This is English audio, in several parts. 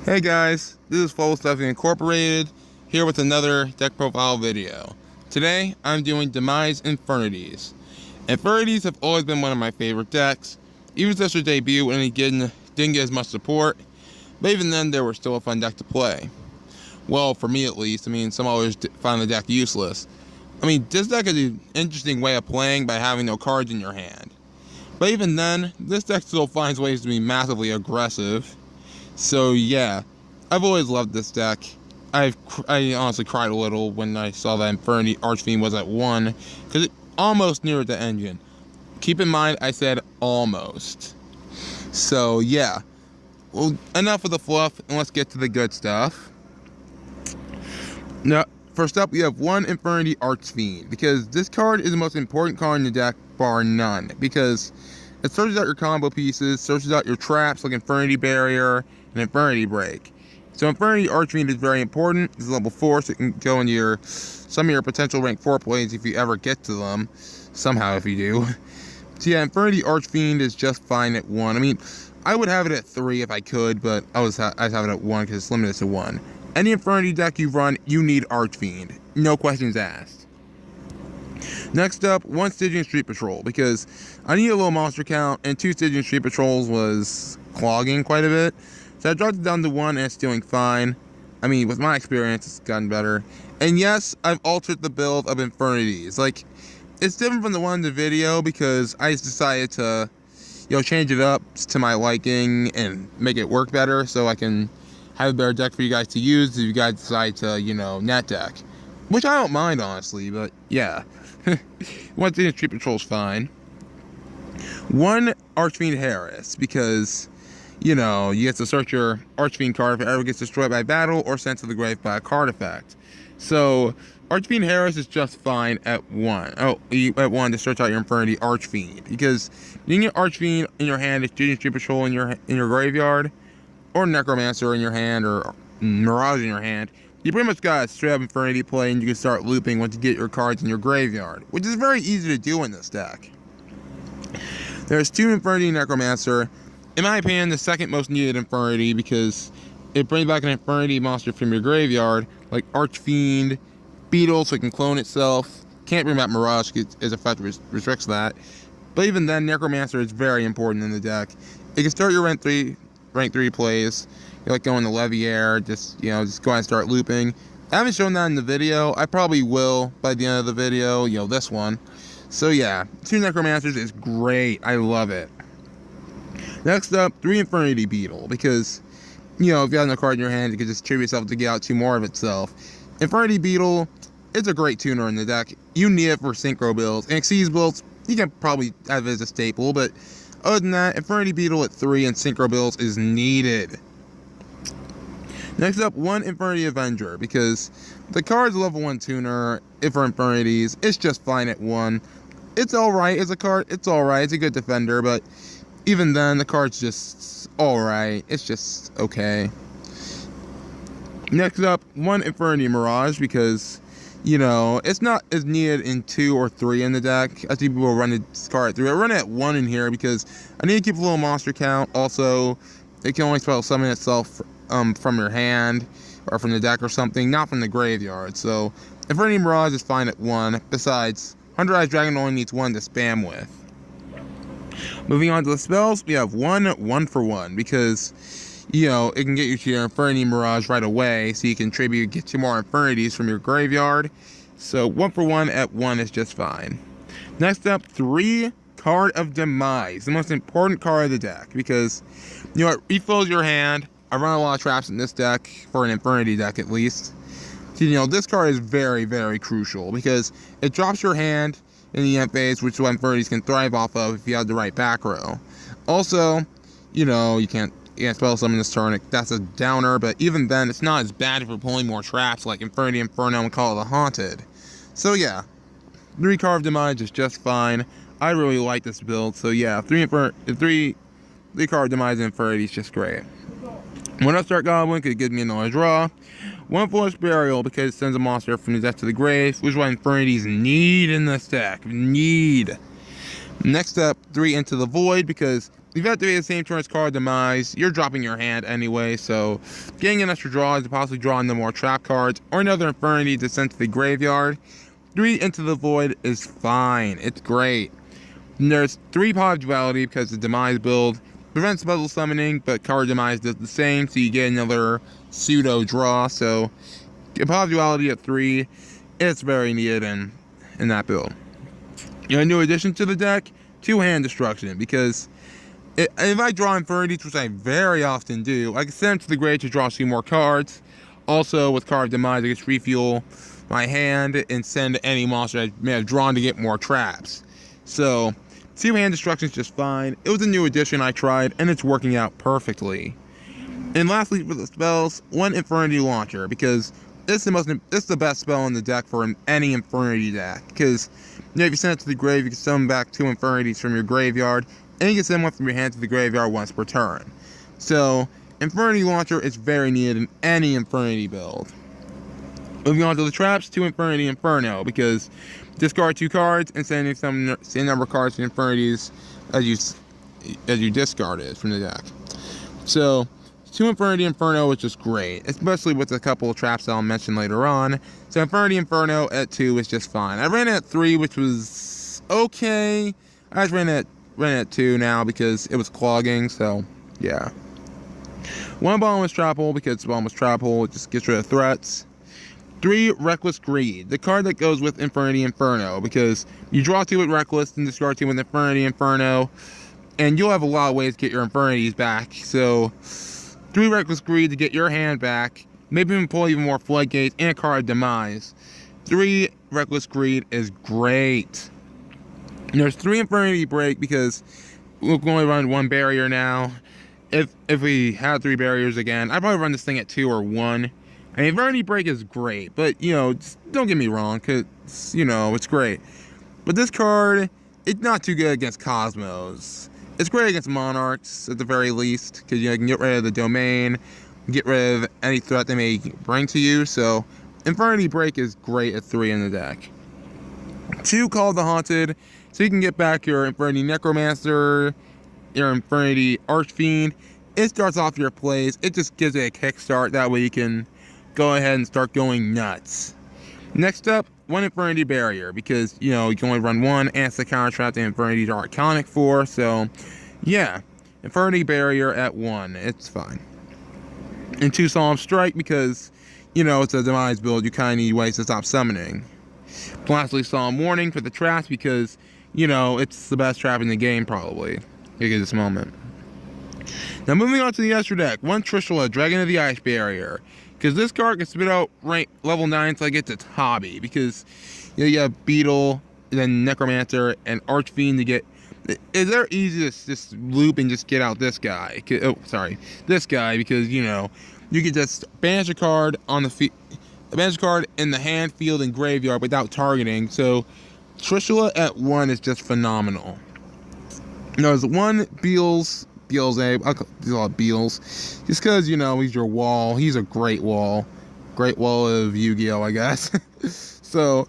Hey guys, this is Fluffal Deck Incorporated, here with another deck profile video. Today, I'm doing Demise Infernities. Infernity have always been one of my favorite decks, even since their debut when it didn't get as much support, but even then they were still a fun deck to play. Well, for me at least. Some others find the deck useless. This deck is an interesting way of playing by having no cards in your hand. But even then, this deck still finds ways to be massively aggressive. So yeah, I've always loved this deck. I honestly cried a little when I saw that Infernity Archfiend was at 1, because it almost neared the engine. Keep in mind, I said almost. So yeah, well, enough of the fluff, and let's get to the good stuff. Now, first up, we have 1 Infernity Archfiend, because this card is the most important card in the deck, bar none, because it searches out your combo pieces, searches out your traps like Infernity Barrier and Infernity Break. So Infernity Archfiend is very important. It's level 4, so it can go into some of your potential rank 4 plays if you ever get to them. Somehow, if you do. So yeah, Infernity Archfiend is just fine at 1. I would have it at 3 if I could, but I'd have it at 1 because it's limited to 1. Any Infernity deck you run, you need Archfiend. No questions asked. Next up, 1 Stygian Street Patrol, because I need a low monster count, and 2 Stygian Street Patrols was clogging quite a bit. So I dropped it down to 1, and it's doing fine. With my experience, it's gotten better. And yes, I've altered the build of Infernities. It's different from the one in the video, because I just decided to, change it up to my liking and make it work better, so I can have a better deck for you guys to use if you guys decide to, net deck. Which I don't mind, honestly, but yeah. 1 Stygian Street Patrol's fine. 1 Archfiend Harris, because, you get to search your Archfiend card if it ever gets destroyed by battle or sent to the grave by a card effect. So, Archfiend Harris is just fine at 1. At 1 to search out your Infernity Archfiend, because you can get Archfiend in your hand, Stygian Street Patrol in your graveyard, or Necromancer in your hand, or Mirage in your hand. You pretty much got a straight up Infernity play, and you can start looping once you get your cards in your graveyard, which is very easy to do in this deck. There's 2 Infernity Necromancer. In my opinion, the second most needed Infernity, because it brings back an Infernity monster from your graveyard, like Archfiend, Beetle, so it can clone itself. Can't bring back Mirage, because its effect restricts that. But even then, Necromancer is very important in the deck. It can start your rank 3 plays. Going to Leviair, just go ahead and start looping. I haven't shown that in the video. I probably will by the end of the video, this one. So yeah, 2 Necromancers is great. I love it. Next up, 3 Infernity Beetle, because, if you have no card in your hand, you can just trigger yourself to get out 2 more of itself. Infernity Beetle, it's a great tuner in the deck. You need it for Synchro builds. And Xyz builds, you can probably have it as a staple, but other than that, Infernity Beetle at 3 and Synchro builds is needed. Next up, 1 Infernity Avenger, because the card's a level 1 tuner for Infernities. It's just fine at 1. It's alright as a card. It's alright. It's a good defender, but even then, the card's just alright. It's just okay. Next up, 1 Infernity Mirage, because, it's not as needed in 2 or 3 in the deck. I see people run this card at 3. I run it at 1 in here because I need to keep a little monster count. Also, it can only spell summon itself from your hand or from the deck or something, not from the graveyard. So Infernity Mirage is fine at 1. Besides, Stardust Dragon only needs 1 to spam with. Moving on to the spells, we have 1 for 1, because it can get you to your Infernity Mirage right away, so you can get 2 more Infernities from your graveyard. So 1 for 1 at 1 is just fine. Next up, 3 Card of Demise, the most important card of the deck, because it refills your hand. I run a lot of traps in this deck, for an Infernity deck at least. So, this card is very, very crucial, because it drops your hand in the end phase, which is what Infernity can thrive off of if you have the right back row. Also, you can't spell summon this turn. That's a downer, but even then, it's not as bad if you're pulling more traps like Infernity Inferno and Call of the Haunted. So yeah, 3 Card of Demise is just fine. I really like this build, so yeah, 3 Card of Demise and Infernity is just great. 1 Upstart Goblin could give me another draw. 1 Forest Burial, because it sends a monster from the deck to the grave, which is what Infernities need in this deck. Next up, 3 Into the Void, because if you have to be the same turn as card Demise, you're dropping your hand anyway, so getting an extra draw is possibly drawing the more trap cards, or another Infernity to send to the graveyard. 3 Into the Void is fine, it's great. And there's 3 Pod Duality, because the Demise build prevents puzzle summoning, but card Demise does the same, so you get another pseudo draw, so Pod Duality at 3, it's very needed in that build. A new addition to the deck, 2 Hand Destruction, because if I draw Infernity, which I very often do, I can send them to the grave to draw 2 more cards. Also, with card Demise, I can refuel my hand and send any monster I may have drawn to get more traps. So, 2 Hand Destruction is just fine. It was a new addition I tried, and it's working out perfectly. And lastly, for the spells, 1 Infernity Launcher, because it's the best spell in the deck for any Infernity deck, because if you send it to the grave, you can summon back 2 Infernities from your graveyard, and you can send one from your hand to the graveyard once per turn. So, Infernity Launcher is very needed in any Infernity build. Moving on to the traps, 2 Infernity Inferno, because discard 2 cards and send the same number of cards to Infernities as you discarded from the deck. So, 2 Infernity Inferno is just great, especially with a couple of traps that I'll mention later on. So Infernity Inferno at 2 is just fine. I ran it at 3, which was okay. I just ran it at 2 now because it was clogging, so yeah. 1 Bottomless Trap Hole, because Bottomless Trap Hole, it just gets rid of threats. 3 Reckless Greed, the card that goes with Infernity Inferno, because you draw 2 with Reckless and discard 2 with Infernity Inferno, and you'll have a lot of ways to get your Infernities back, so 3 Reckless Greed to get your hand back, maybe even pull even more Floodgates and a card Demise. 3 Reckless Greed is great. And there's 3 Infernity Break, because we're going to run 1 barrier now. If we had 3 barriers again, I'd probably run this thing at 2 or 1. I mean, Infernity Break is great, but, just don't get me wrong, because, it's great. But this card, it's not too good against Cosmos. It's great against Monarchs, at the very least, because you can get rid of the domain, get rid of any threat they may bring to you, so Infernity Break is great at 3 in the deck. 2 Call the Haunted, so you can get back your Infernity Necromancer, your Infernity Archfiend. It starts off your plays, it just gives it a kickstart, that way you can go ahead and start going nuts. Next up, 1 Infernity Barrier, because, you can only run 1, and it's the counter trap the Infernity are iconic for, so, yeah. Infernity Barrier at 1, it's fine. And 2 Solemn Strike, because, it's a Demise build, you kind of need ways to stop summoning. Lastly, Solemn Warning for the traps, because, it's the best trap in the game, probably, at this moment. Now, moving on to the extra deck, 1 Trishula, Dragon of the Ice Barrier, because this card can spit out rank level 9 until I get to Hobby, because you have Beetle, then Necromancer, and Archfiend to get. They're easy to just loop and just get out this guy. This guy, because you can just banish a card on the banish a card in the hand, field, and graveyard without targeting. So Trishula at 1 is just phenomenal. There's 1 Beelzebub, I'll call it Beels, just because, he's your wall. He's a great wall of Yu-Gi-Oh, I guess. So,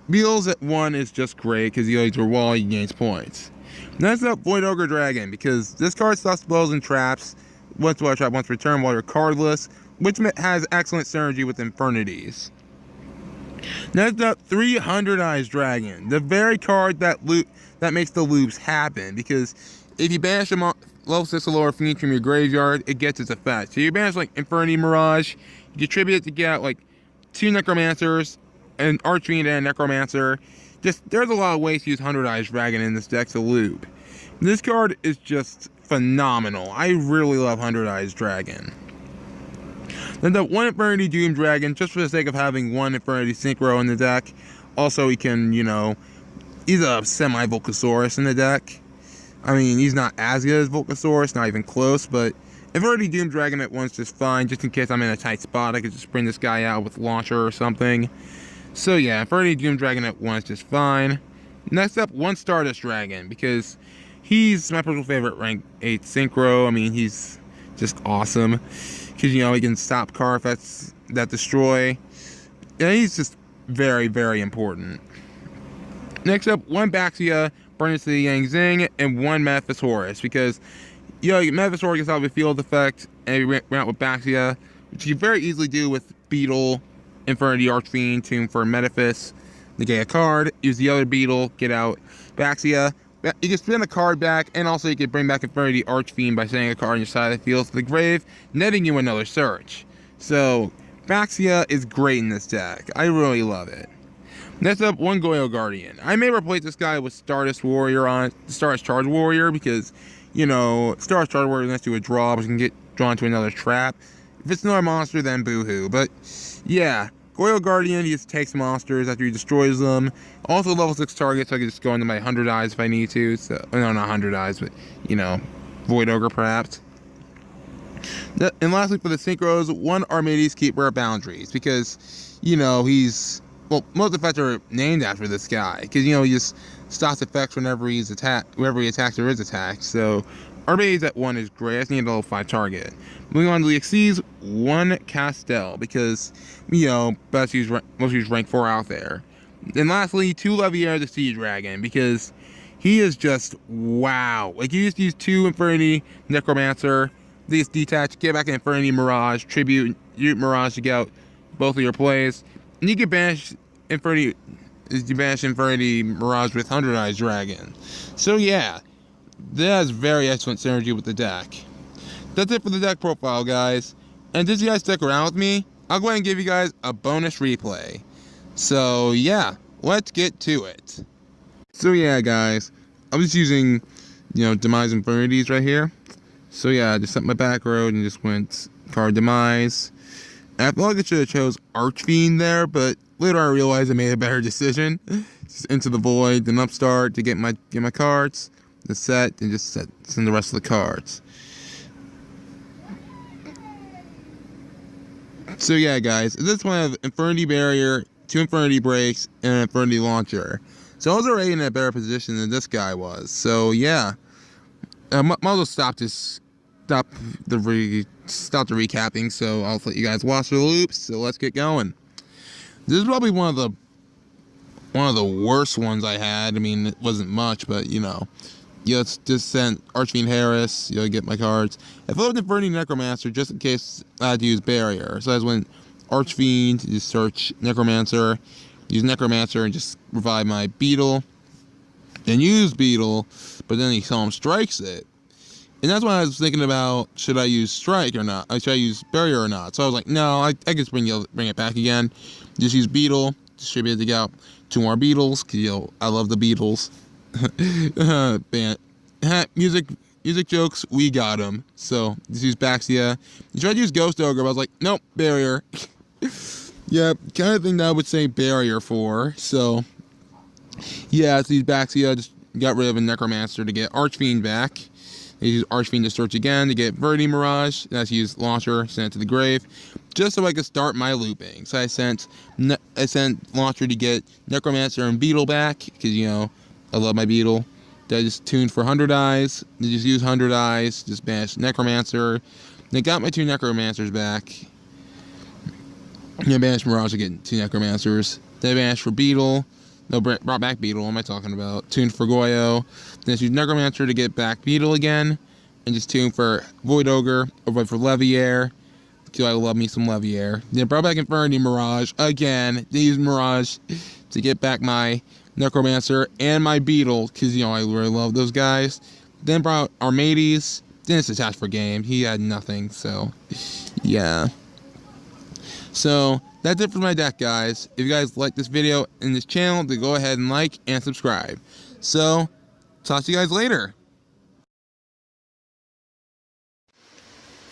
Beels at 1 is just great, because he's your wall, he gains points. Next up, Void Ogre Dragon, because this card stops spells and traps once a trap once per turn while you're cardless, which has excellent synergy with Infernities. Next up, 300 Eyes Dragon, the very card that makes the loops happen, because if you banish a level 6 or lower fiend from your graveyard, it gets its effect. So you banish like Infernity Mirage, you contribute it to get out like 2 Necromancers, an Archfiend and a Necromancer. There's a lot of ways to use 100 Eyes Dragon in this deck to loop. This card is just phenomenal. I really love 100 Eyes Dragon. Then the 1 Infernity Doom Dragon, just for the sake of having 1 Infernity Synchro in the deck. Also, he can, he's a semi-Volcasaurus in the deck. I mean, he's not as good as Volcasaurus, not even close, but Infernity Doom Dragon at 1's just fine, just in case I'm in a tight spot. I could just bring this guy out with Launcher or something. So yeah, Infernity Doom Dragon at 1 is just fine. Next up, 1 Stardust Dragon, because he's my personal favorite rank 8 Synchro. I mean, he's just awesome, because, he can stop card effects that destroy. And he's just very, very important. Next up, 1 Baxia, Burn the Yang Zing, and 1 Mephisaurus, because, you know, Mephisaurus gets out of the field effect, and we went out with Baxia, which you can very easily do with Beetle, Infernity Archfiend, tune for Metaphys, negate a card, use the other Beetle, get out Baxia. You can spin a card back, and also you can bring back Infernity Archfiend by sending a card on your side of the field to the grave, netting you another search. So, Baxia is great in this deck. I really love it. Next up, 1 Goyo Guardian. I may replace this guy with Stardust Charge Warrior, because, you know, Stardust Charge Warrior lets you a draw, but you can get drawn to another trap. If it's another monster, then boohoo. But, yeah, Goyo Guardian, he just takes monsters after he destroys them. Also level 6 target, so I can just go into my 100 eyes if I need to. So, no, not 100 eyes, but, you know, Void Ogre perhaps. And lastly, for the Synchros, 1 Armades Keeper of Boundaries, because, you know, he's... Well, most effects are named after this guy, because, you know, he just stops effects whenever he attacks or is attacked. So, Armades at 1 is great. I just need a level 5 target. Moving on to the Xyz, 1 Castel, because, you know, most use rank 4 out there. And lastly, 2 Leviair the Sea Dragon, because he is just wow. Like, you just use 2 Infernity Necromancer, they just detach, get back an Infernity Mirage, tribute Mirage to get out both of your plays. And you can banish Infernity Mirage with 100 Eyes Dragon. So yeah, that has very excellent synergy with the deck. That's it for the deck profile, guys. And since you guys stick around with me, I'll go ahead and give you guys a bonus replay. So yeah, let's get to it. So yeah, guys, I'm just using, you know, Demise Infinities right here. So yeah, I just set my back road and just went card Demise. And I feel like I should have chose Archfiend there, but later I realized I made a better decision. Just Into the Void, then Upstart to get my cards, the set, and just send the rest of the cards. So yeah, guys, at this point I have Infernity Barrier, 2 Infernity Breaks, and an Infernity Launcher. So I was already in a better position than this guy was. So yeah, might as well stop the recapping, so I'll let you guys watch the loops. So let's get going. This is probably one of the worst ones I had. I mean, it wasn't much, but you know, let's just send Archfiend Harris. You know, get my cards. I filled with Infernity Necromancer just in case I had to use Barrier. So I just went Archfiend, just search Necromancer, use Necromancer, and just revive my Beetle. Then use Beetle, but then he Solemn Strikes it. And that's when I was thinking about, should I use Strike or not? Should I use Barrier or not? So I was like, no, I can just bring it back again. Just use Beetle, distribute to get out 2 more Beetles, because, you know, I love the Beetles. Music jokes, we got them. So, just use Baxia. You tried to use Ghost Ogre, but I was like, nope, Barrier. Yeah, kind of thing that I would say Barrier for. So, yeah, let's use Baxia. Just got rid of a Necromancer to get Archfiend back. I use Archfiend to search again to get Infernity Mirage. That's use Launcher, send it to the grave, just so I could start my looping. So I sent Launcher to get Necromancer and Beetle back, because, you know, I love my Beetle. Then I just tuned for 100 Eyes. Then just use 100 Eyes, just banish Necromancer. Then got my 2 Necromancers back. Then banish Mirage to get 2 Necromancers. Then I banished for Beetle. No, brought back Beetle. What am I talking about? Tuned for Goyo. Then just use Necromancer to get back Beetle again. And just tune for Void Ogre. Or void for Leviair. Because I love me some Leviair. Then brought back Infernity Mirage again. Then use Mirage to get back my Necromancer and my Beetle. Because, you know, I really love those guys. Then brought Armades. Then it's attached for game. He had nothing. So, yeah. So, that's it for my deck, guys. If you guys like this video and this channel, then go ahead and like and subscribe. So, talk to you guys later.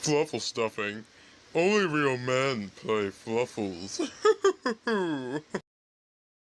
Fluffal stuffing. Only real men play fluffles.